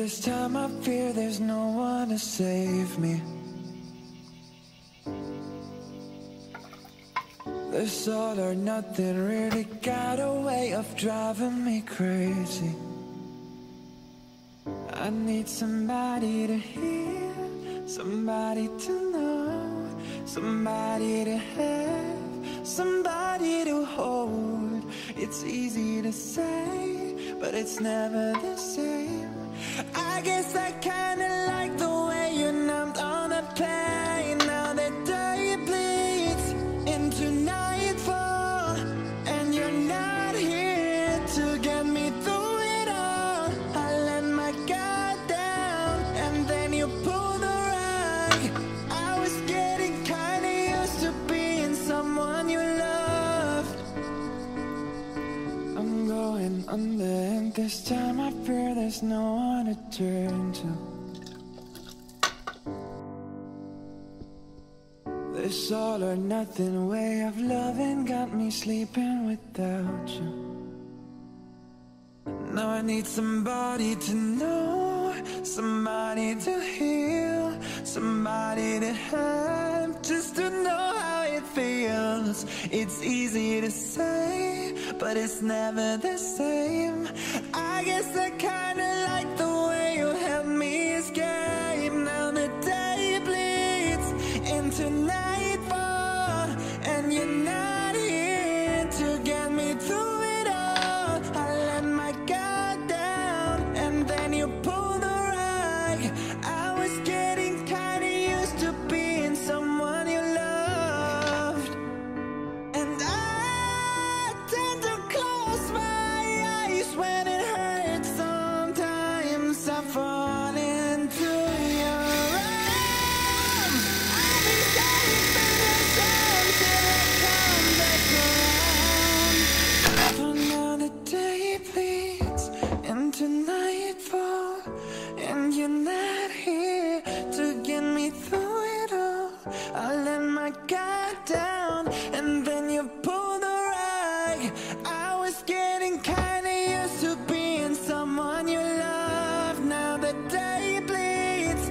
this time I fear there's no one to save me. This all or nothing really got a way of driving me crazy. I need somebody to hear, somebody to know, somebody to have, somebody to hold. It's easy to say, but it's never the same. I guess I kinda like the way you numbed on the pain. Now the day bleeds into nightfall, and you're not here to get me through it all. I let my guard down, and then you pulled the rug. I was getting kinda used to being someone you loved. I'm going under, and this time I fear there's no one to turn to. This all or nothing way of loving got me sleeping without you. Now I need somebody to know, somebody to heal, somebody to have, just to know how it feels. It's easy to say, but it's never the same. I guess I kinda like the way you help me escape. Now the day bleeds into nightfall, and you're not here to get me through it all. I let my guard down, and then you pulled the rug. I was getting kinda used to being someone you loved, and I tend to close my eyes when it hurts. Sometimes I fall into your arms. I've been safe in the sun till I come back around. For now the day bleeds into nightfall, and you're not here to get me through it all. I let my guard down, and then you pulled the rug. I was getting kinda used to being someone you love. Now the day bleeds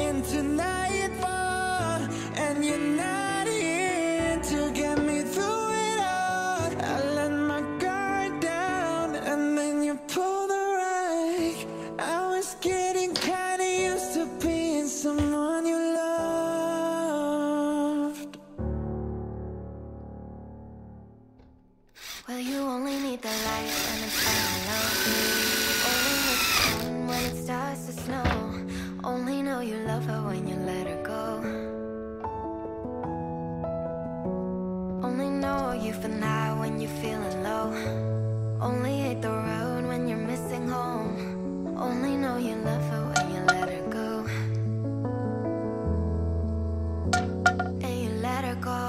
into nightfall, and you're not here to get me through it all. I let my guard down, and then you pulled the rug. I was getting kinda used to being someone you loved. Well, you only need the light when it's burning low. Only miss the sun when it starts to snow. Only know you love her when you let her go. Only know you for now when you're feeling low. Only hate the road when you're missing home. Only know you love her when you let her go. And you let her go.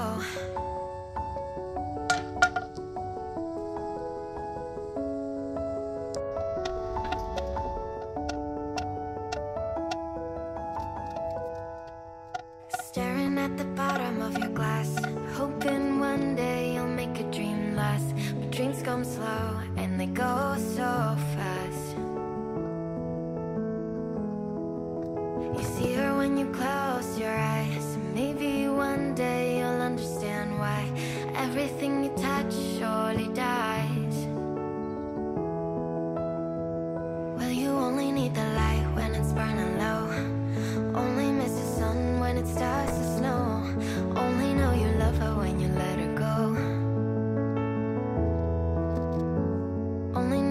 Staring at the bottom of your glass, hoping one day you'll make a dream last. But dreams come slow and they go so fast. You see her when you close your eyes, and maybe one day you'll understand why everything you touch surely dies. Well, you only need the light when it's burning low. Only miss the sun when it starts to snow. Only know you love her when you let her go. Only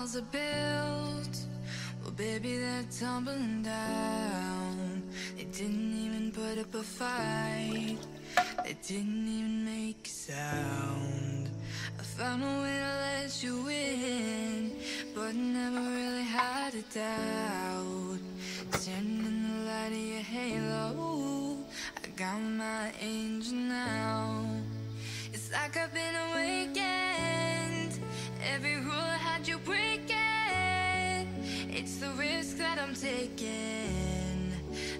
walls are built, well baby they're tumbling down. They didn't even put up a fight, they didn't even make a sound. I found a way to let you in, but never really had a doubt. Standing in the light of your halo, I got my angel now. It's like I've been awakened, every rule I had you breaking. It's the risk that I'm taking,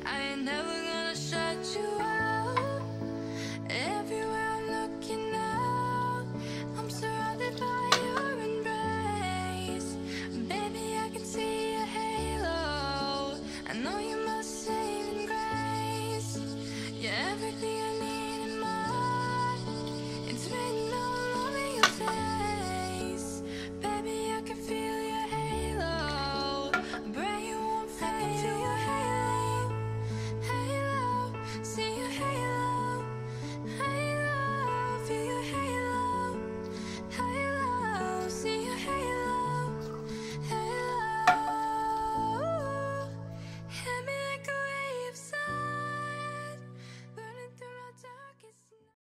I ain't never gonna shut you out.